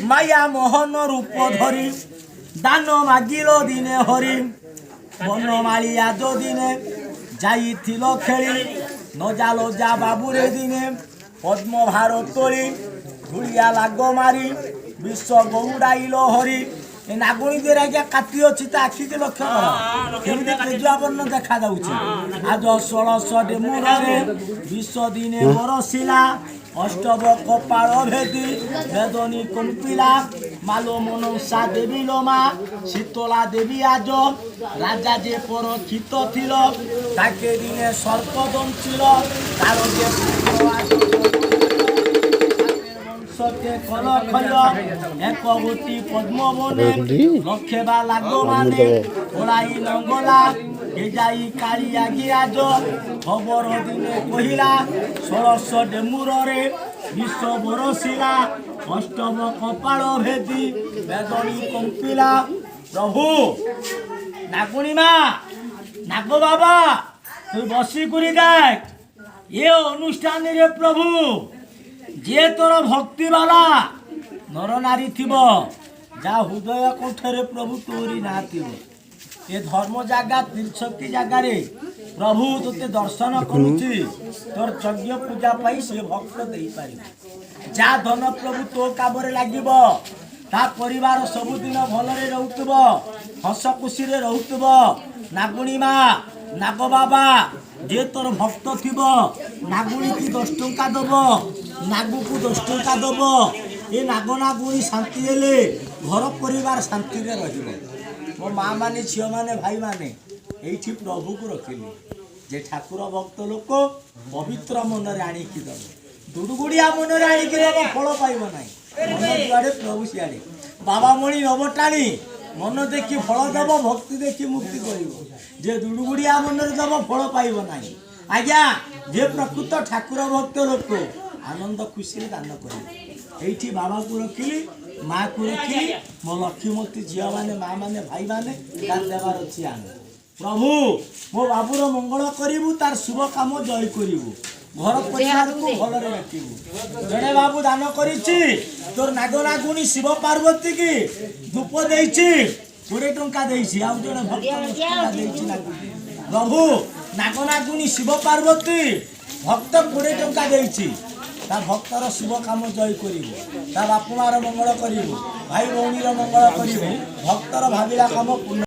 माया मोहन रूप धरी दान मागिल दिने हरि बनमालिया जो दिने जाइथिल खेली नजा लजा बाबुरे दिने पद्म भार तोली धूलिया लाग मारी विश्व गौड़ाइल हरि ए नागुणी देर आज्ञा काटी अच्छी तो आखि के लक्ष्य कर केमती तेजुआपन्न देखा जाऊँगी आज 1600 डेमुरे विश्व दिने बरसिला अष्टव कपाल भेदी वेदनी कंपिला मालो मनसा देवी लोमा शीतला देवी आज राजा जे परक्षित थिल ताके दिने सर्प दंचिल तार जे सत्य कल खय एक गोटी पद्म बने लक्षे बा लाग माने ओलाई नंगला ए जाई कालिया गिराज खबर दिने कहिला 1600 डेमुर रे विश्व बरसिला अष्टम कपाल भेदी वेदनी कंपिला प्रभु नागुणी मा नाग बाबा तू बसी करी देख ये अनुष्ठान रे प्रभु जे तोर भक्ति वाला नर नारी थी जा हृदय कोठरे प्रभु तोरी ना थी ये धर्म जगह तीर्थशक्ति जगार प्रभु तोते दर्शन करुची तोर यज्ञ पूजा पाई से भक्त दे पार जा धन प्रभु तो काम लगे ता परिवार सबुदिन भलरे रहूब हस खुशी रहूब नागुणी माँ नाग बाबा जे तोर भक्त थी नागुणी की 10 टंका दब नागु को 10 टंका दब ये नाग नागुणी शांति हेले घर परिवार शांति रे रहिबो मो माँ माने झियो माने भाई माने एठी प्रभु को रखिली जे ठाकुर भक्त लोक पवित्र मन रे आनी की दब दुडुगुड़िया मन रे आनी की दब फल पाइबो नाही मन दुआरे प्रभु सियाड़े बाबा मणि नबटाणी मन देखी फल दब भक्ति देखी मुक्ति करिवो जे दुडुगुड़िया मन रे दब फल पाइबो नाही आज्ञा जे प्रकृत ठाकुर भक्त लोक आनंद खुशी दान कर एठी बाबा को रखिली माँ को रखिली मो लक्ष्मीमती झील मैंने माँ मैंने भाई मैंने दान देवार अच्छी आन प्रभु मो बाबूर मंगल करू तार शुभ काम जय करू घर परिवार को भलरे रखू जड़े बाबू दान करिछि तोर नाग नागुणी शिव पार्वती की धूप देछि 20 टंका देछि आ जड़े भक्त प्रभु नाग नागुणी शिव पार्वती भक्त 20 टंका देछि ता भक्तर शुभ काम जय करू ता बापू मार मंगल करू भाई भौणी मंगल करू भक्तर भाविला काम पूर्ण